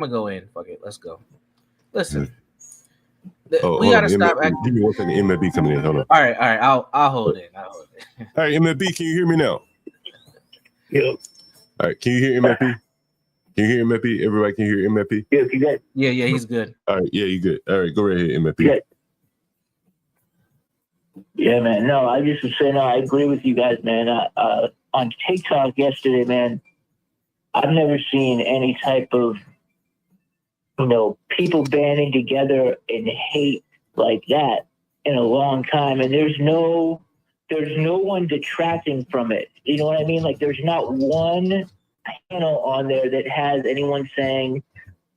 gonna go in. Fuck it. Let's go. Listen, Oh, we gotta stop. Give me 1 second. MFB coming in. Hold on. All right. I'll hold it. I'll hold it. All right, MFB, can you hear me now? Yep. All right, can you hear MFB? Can you hear MFB? Everybody can hear MFB? Yeah, you good? Yeah, he's good. All right, yeah, you good. All right, go right ahead, MFB. Good. Yeah, man. No, I just was saying, I agree with you guys, man. On TikTok yesterday, man, I've never seen any type of, people banding together in hate like that in a long time. And there's no one detracting from it. You know what I mean? Like, there's not one panel on there that has anyone saying,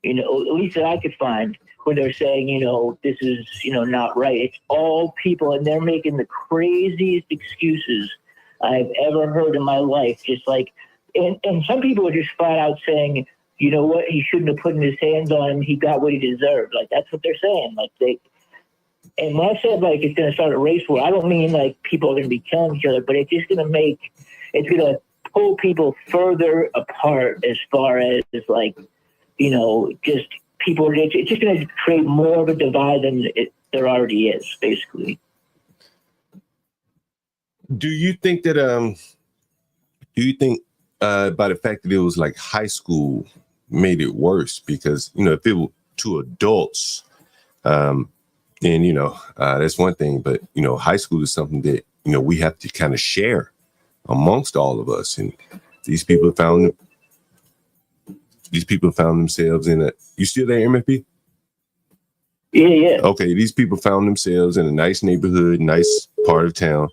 at least that I could find, where they're saying, this is, not right. It's all people, and they're making the craziest excuses I've ever heard in my life. Just like, and some people are just flat out saying, you know what, he shouldn't have put his hands on him. He got what he deserved. Like, that's what they're saying. And when I said, like, it's going to start a race war, I don't mean, like, people are going to be killing each other, but it's just going to pull people further apart as far as, like, just people, it's just going to create more of a divide than there already is, basically. Do you think that, by the fact that it was like high school made it worse? Because, if it were to adults, then, that's one thing. But, high school is something that, we have to kind of share amongst all of us. And these people found themselves in you still there, MFP? Yeah. Okay. These people found themselves in a nice neighborhood, nice part of town.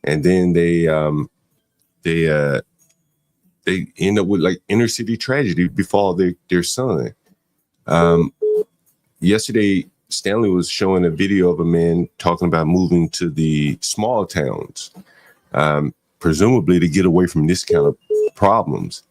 And then they end up with like inner city tragedy befall their son. Yesterday, Stanley was showing a video of a man talking about moving to the small towns, presumably to get away from this kind of problems.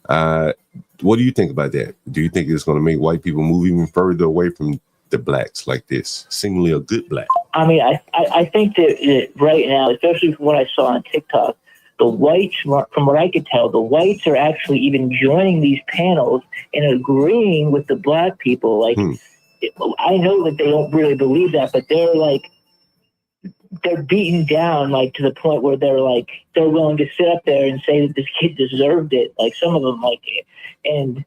What do you think about that? Do you think it's going to make white people move even further away from the blacks like this, seemingly a good black? I mean, I think that right now, especially from what I saw on TikTok, the whites, from what I could tell, the whites are actually even joining these panels and agreeing with the black people. Like, I know that they don't really believe that, but they're beaten down, like, to the point where they're willing to sit up there and say that this kid deserved it. Like, some of them, and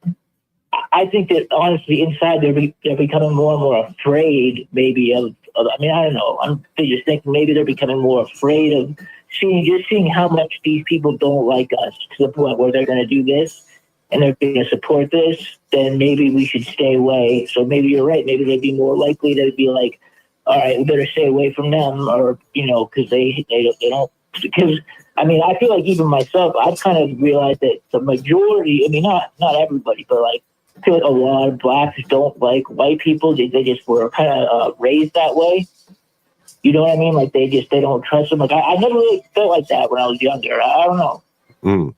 I think that honestly, inside they're becoming more and more afraid, maybe of I mean, I don't know. I'm just thinking maybe they're becoming more afraid of seeing how much these people don't like us, to the point where they're going to do this and they're going to support this. Then maybe we should stay away. So maybe you're right. Maybe they'd be more likely to be like, all right, we better stay away from them, or because they don't. Because I mean, I feel like even myself, I've kind of realized that the majority. I mean, not everybody, but like, I feel like a lot of blacks don't like white people. They just were kind of raised that way. You know what I mean? Like, they don't trust them. Like, I never really felt like that when I was younger. I don't know.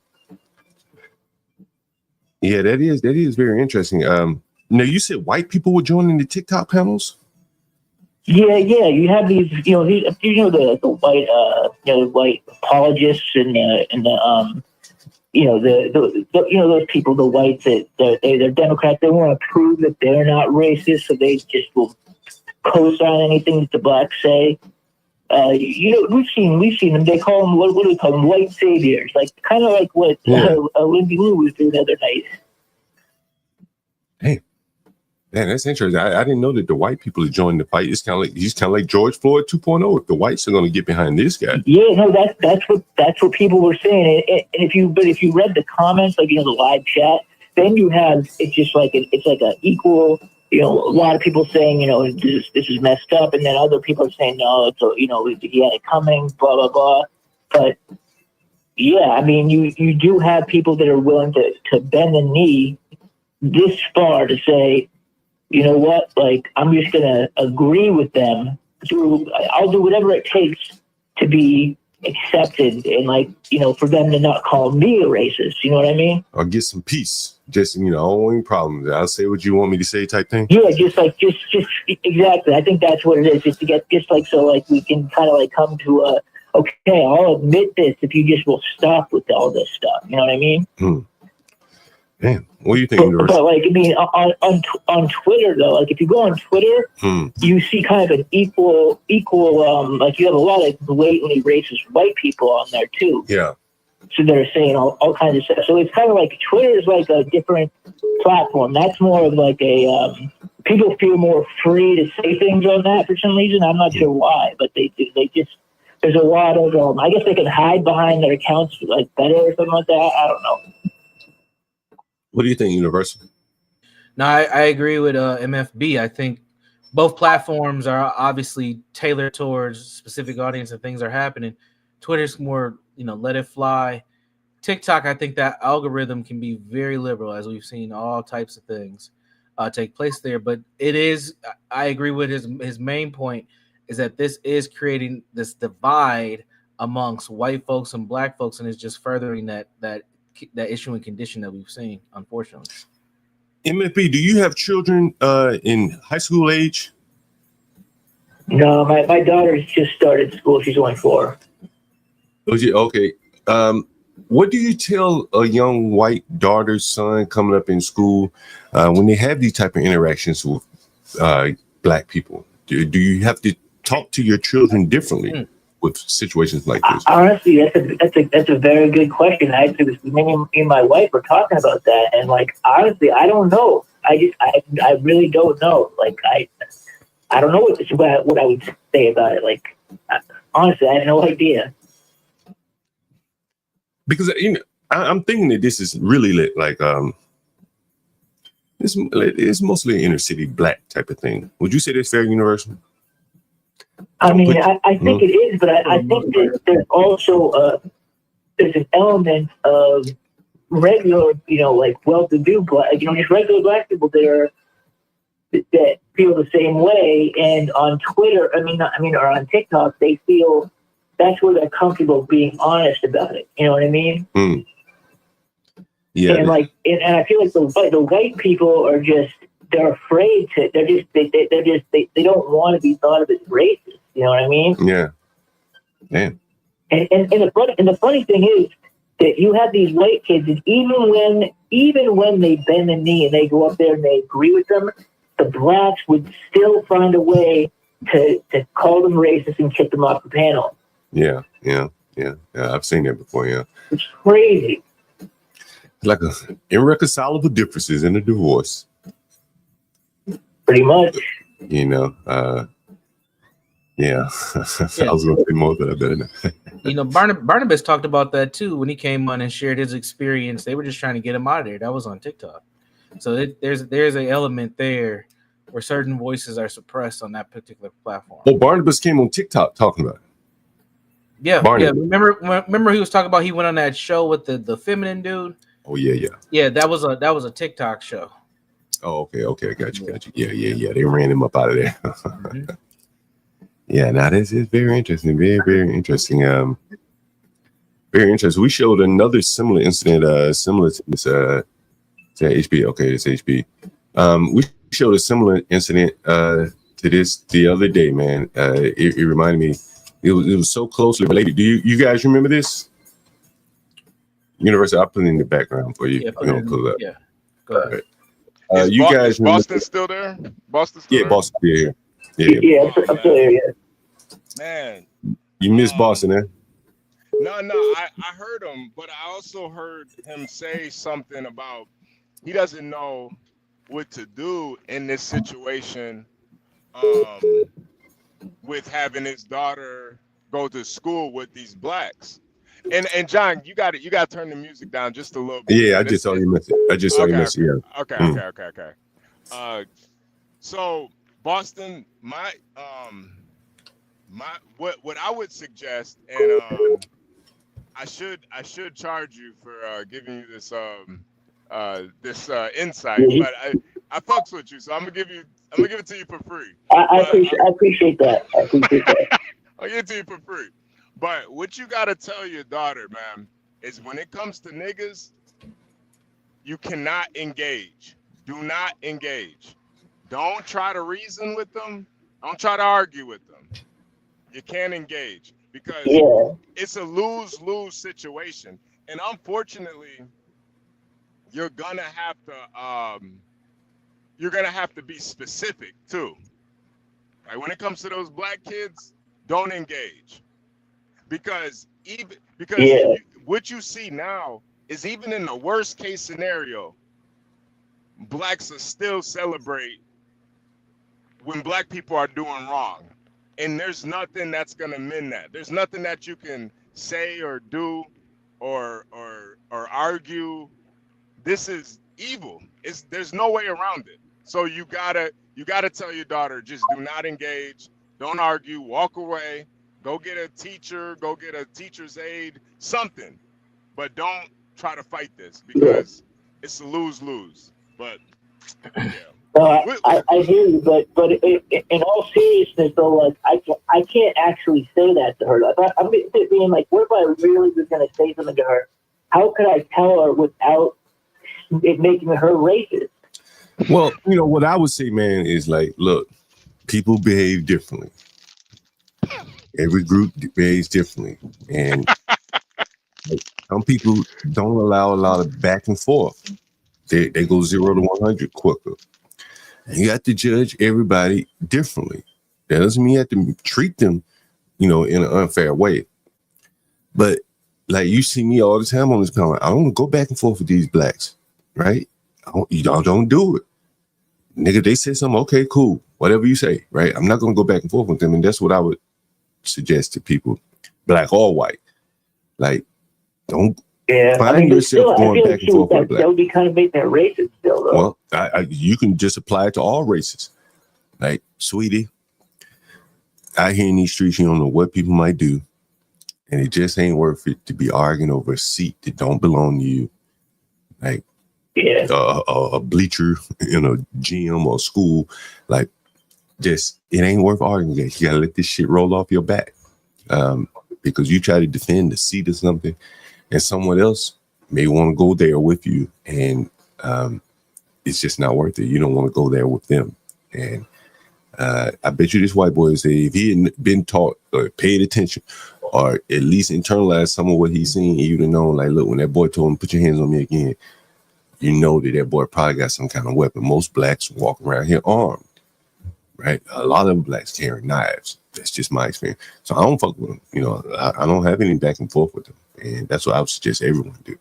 Yeah, that is very interesting. Now, you said white people were joining the TikTok panels? Yeah. You have these, the white, white apologists and the those people, the whites that they're Democrats. They want to prove that they're not racist, so they just will co-sign anything that the blacks say. We've seen them. They call them, what do we call them? White saviors, like kind of like what Lindsay Lou was doing the other night. Hey, man, that's interesting. I didn't know that the white people are joining the fight. It's he's kind of like George Floyd 2.0. If the whites are going to get behind this guy, that's what people were saying. And if you read the comments, like the live chat, then you have it's like a equal. A lot of people saying, this is messed up, and then other people are saying, no, it's he had it coming, blah blah blah. But yeah, I mean, you do have people that are willing to bend the knee this far to say, you know what, like, I'm just gonna agree with them. I'll do whatever it takes to be accepted, and for them to not call me a racist. You know what I mean? Or get some peace. Just, only problems. I'll say what you want me to say type thing. Yeah, just exactly. I think that's what it is. Just to get, so we can kind of come to okay, I'll admit this if you just will stop with all this stuff. You know what I mean? Damn, what do you think, Universe? But like, I mean, on Twitter though, like if you go on Twitter, you see kind of an equal. Like you have a lot of blatantly racist white people on there too. Yeah. So they're saying all kinds of stuff. So it's kind of like Twitter is like a different platform. That's more of like a people feel more free to say things on that for some reason. I'm not sure why, but they do. They just there's a lot of I guess they can hide behind their accounts like better or something like that. I don't know. What do you think, Universal? No, I agree with MFB. I think both platforms are obviously tailored towards specific audience and things are happening. Twitter's more, let it fly. TikTok, I think that algorithm can be very liberal, as we've seen all types of things take place there. But it is, I agree with his main point, is that this is creating this divide amongst white folks and black folks, and it's just furthering that issue and condition that we've seen, unfortunately. MFB, do you have children in high school age? No, my daughter's just started school. She's only 4. Okay. What do you tell a young white daughter, son coming up in school when they have these type of interactions with black people? Do you have to talk to your children differently with situations like this? Honestly, that's a very good question. Actually, me and my wife were talking about that, and like honestly, I don't know. I really don't know. Like I don't know what I would say about it. Like honestly, I have no idea. Because I'm thinking that this is really like it's mostly an inner city black type of thing. Would you say that's fair, Universal? I mean, I think it is, but I think that there's also there's an element of regular, like well-to-do black, just regular black people that feel the same way. And on Twitter, or on TikTok, they feel that's where they're comfortable being honest about it. You know what I mean? Yeah. And and I feel like the white people are just. They're afraid to. They don't want to be thought of as racist. You know what I mean? Yeah. Man. And the funny thing is that you have these white kids, and even when they bend the knee and they go up there and they agree with them, the blacks would still find a way to call them racist and kick them off the panel. Yeah. I've seen that before. Yeah. It's crazy. Like irreconcilable differences in a divorce. Pretty much. Yeah. I was going to say more, but I better not. Barnabas talked about that too when he came on and shared his experience. They were just trying to get him out of there. That was on TikTok. So there's an element there where certain voices are suppressed on that particular platform. Oh, Barnabas came on TikTok talking about it. Yeah. Remember he was talking about he went on that show with the feminine dude. Oh yeah. Yeah, that was a TikTok show. Oh, okay. Got you. Yeah. They ran him up out of there. Yeah, now this is very interesting. Very, very interesting. Very interesting. We showed another similar incident, similar to this to HB. Okay, it's HB. We showed a similar incident to this the other day, man. It reminded me. It was so closely related. Do you guys remember this? Universal, I'll put it in the background for you. Yeah, Pull it up. Yeah, go ahead. Is Boston still there? Boston still there? Boston still here. Yeah, I'm still here. Yeah. Man, you miss Boston, eh? No, I heard him, but I also heard him say something about he doesn't know what to do in this situation with having his daughter go to school with these blacks. And John, you got to turn the music down just a little bit. Yeah, I just saw you message. Yeah. Okay. So Boston, what I would suggest, and I should charge you for giving you this insight, but I fucks with you, so I'm gonna give it to you for free. I appreciate that. I'll give it to you for free. But what you gotta tell your daughter, man, is when it comes to niggas, you cannot engage. Do not engage. Don't try to reason with them. Don't try to argue with them. You can't engage because it's a lose-lose situation. And unfortunately, you're gonna have to be specific too. Like when it comes to those black kids, don't engage, because what you see now is even in the worst case scenario, blacks will still celebrate when black people are doing wrong, and there's nothing that's gonna mend that. There's nothing that you can say or do or argue. This is evil. There's no way around it. So you gotta tell your daughter, just do not engage, don't argue, walk away, go get a teacher, go get a teacher's aide, something, but don't try to fight this, because it's a lose-lose. But yeah. No, I hear you, but in all seriousness, though, like I can't actually say that to her. I'm being like, what if I really was going to say something to her? How could I tell her without it making her racist? Well, what I would say, man, is like, look, people behave differently. Every group behaves differently, and some people don't allow a lot of back and forth. They go 0 to 100 quicker. And you have to judge everybody differently. That doesn't mean you have to treat them, in an unfair way. But like you see me all the time on this panel, I don't go back and forth with these blacks, right? Y'all don't do it. Nigga, they say something, okay, cool. Whatever you say, right? I'm not going to go back and forth with them. And that's what I would suggest to people, black or white. Like, don't find yourself going back and forth with black. That would be kind of making it racist still, though. Well, you can just apply it to all races. Like, sweetie, out here in these streets, you don't know what people might do. And it just ain't worth it to be arguing over a seat that don't belong to you. Like, a bleacher in a gym or school. Like, just, it ain't worth arguing against. You gotta let this shit roll off your back. Because you try to defend the seat or something, and someone else may want to go there with you, and it's just not worth it. You don't want to go there with them. And I bet you this white boy say, if he hadn't been taught or paid attention, or at least internalized some of what he's seen, he would have known, like, look, when that boy told him, put your hands on me again, you know that boy probably got some kind of weapon. Most blacks walk around here armed, right? A lot of blacks carry knives. That's just my experience. So I don't fuck with them. I don't have any back and forth with them. And that's what I would suggest everyone do.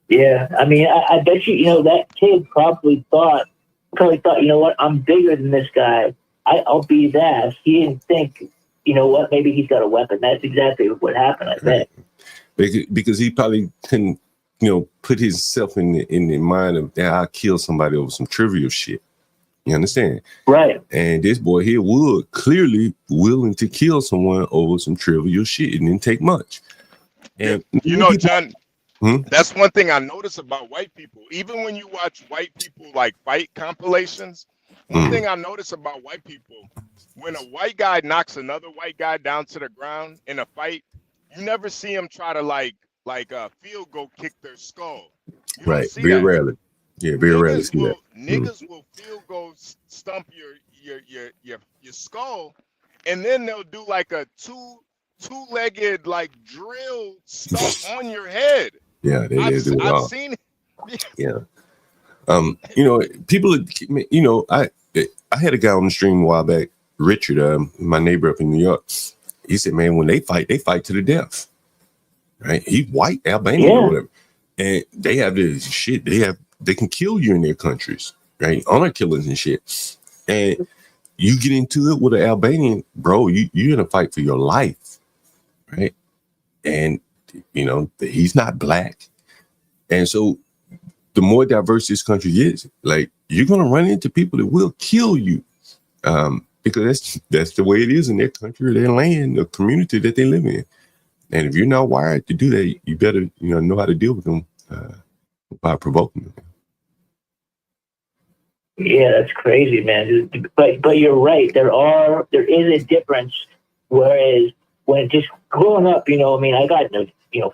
Yeah, I mean, I bet you, that kid probably thought, you know what, I'm bigger than this guy. I'll be that. He didn't think, you know what, maybe he's got a weapon. That's exactly what happened, I bet. Because he probably couldn't, put himself in the mind of, I'll kill somebody over some trivial shit. You understand? Right. And this boy here would clearly willing to kill someone over some trivial shit. It didn't take much. And John, that's one thing I notice about white people. Even when you watch white people like fight compilations, one thing I notice about white people, when a white guy knocks another white guy down to the ground in a fight, you never see him try to like a field goal kick their skull. Right. Very rarely. Yeah, very rarely see that. Niggas will field goal stump your skull, and then they'll do like a two-legged like drill stump on your head. Yeah, they do it all. I've seen it. Yeah. People, I had a guy on the stream a while back, Richard, my neighbor up in New York. He said, man, when they fight to the death. Right? He's white, Albanian or whatever. And they have this shit. They can kill you in their countries, right? Honor killings and shit. And you get into it with an Albanian, bro, you're gonna fight for your life, right? And he's not black. And so the more diverse this country is, like, you're gonna run into people that will kill you. Because that's the way it is in their country, their land, the community that they live in. And if you're not wired to do that, you better know how to deal with them by provoking them. Yeah, that's crazy, man. But you're right. There is a difference. Whereas when just growing up, I got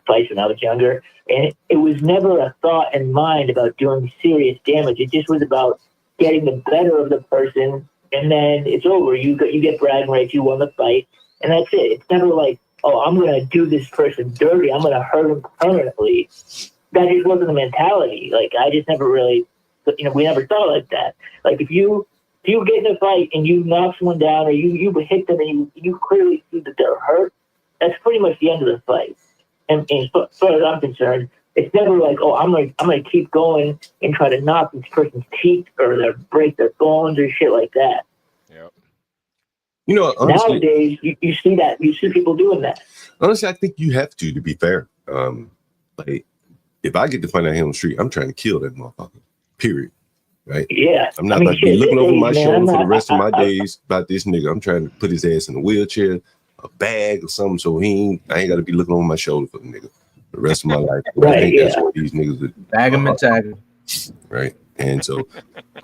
fights when I was younger, and it was never a thought in mind about doing serious damage. It just was about getting the better of the person, and then it's over. You get bragging rights. You won the fight, and that's it. It's never like, oh, I'm going to do this person dirty. I'm going to hurt him permanently. That just wasn't the mentality. Like, I just never really, we never thought like that. Like, if you get in a fight and you knock someone down or you hit them and you clearly see that they're hurt, that's pretty much the end of the fight. And as far as I'm concerned, it's never like, oh, I'm gonna keep going and try to knock this person's teeth or break their bones or shit like that. Yep. Honestly, Nowadays, you see that. You see people doing that. Honestly, I think you have to be fair. Like, if I get to find out him on the street, I'm trying to kill that motherfucker. Period. Right? Yeah. I'm not about to be looking over my shoulder for the rest of my days about this nigga. I'm trying to put his ass in a wheelchair, a bag or something, so I ain't got to be looking over my shoulder for the nigga the rest of my life. Right, I think that's what these niggas do. Bag him and tag him. Right. And so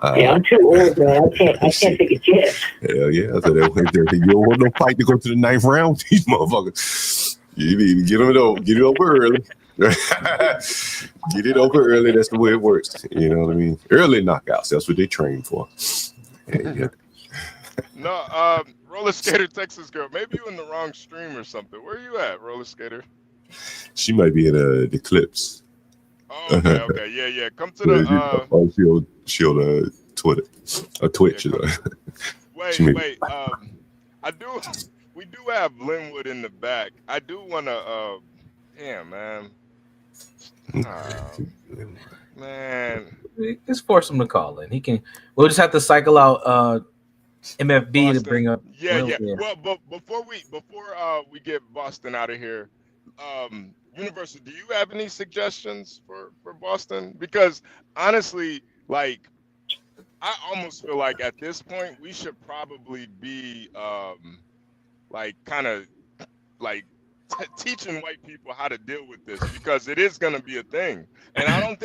I'm too old, man. I can't take a chance. Hell yeah. So that way you don't want no fight to go to the 9th round with these motherfuckers. You need to get it over early. Get it over early. That's the way it works. You know what I mean? Early knockouts. That's what they train for. Yeah. No, roller skater Texas girl. Maybe you in the wrong stream or something. Where are you at, roller skater? She might be in the clips. Oh, okay. Yeah. Come to the she'll Twitter or Twitch. Yeah, wait. We do have Linwood in the back. I do want to. Damn, man. Man. Just force him to call in. He can. We'll just have to cycle out MFB Boston. to bring up. Yeah. Well, but before we get Boston out of here, Universal, do you have any suggestions for Boston? Because honestly, like, I almost feel like at this point we should probably be like kind of like teaching white people how to deal with this, because it is going to be a thing, and I don't think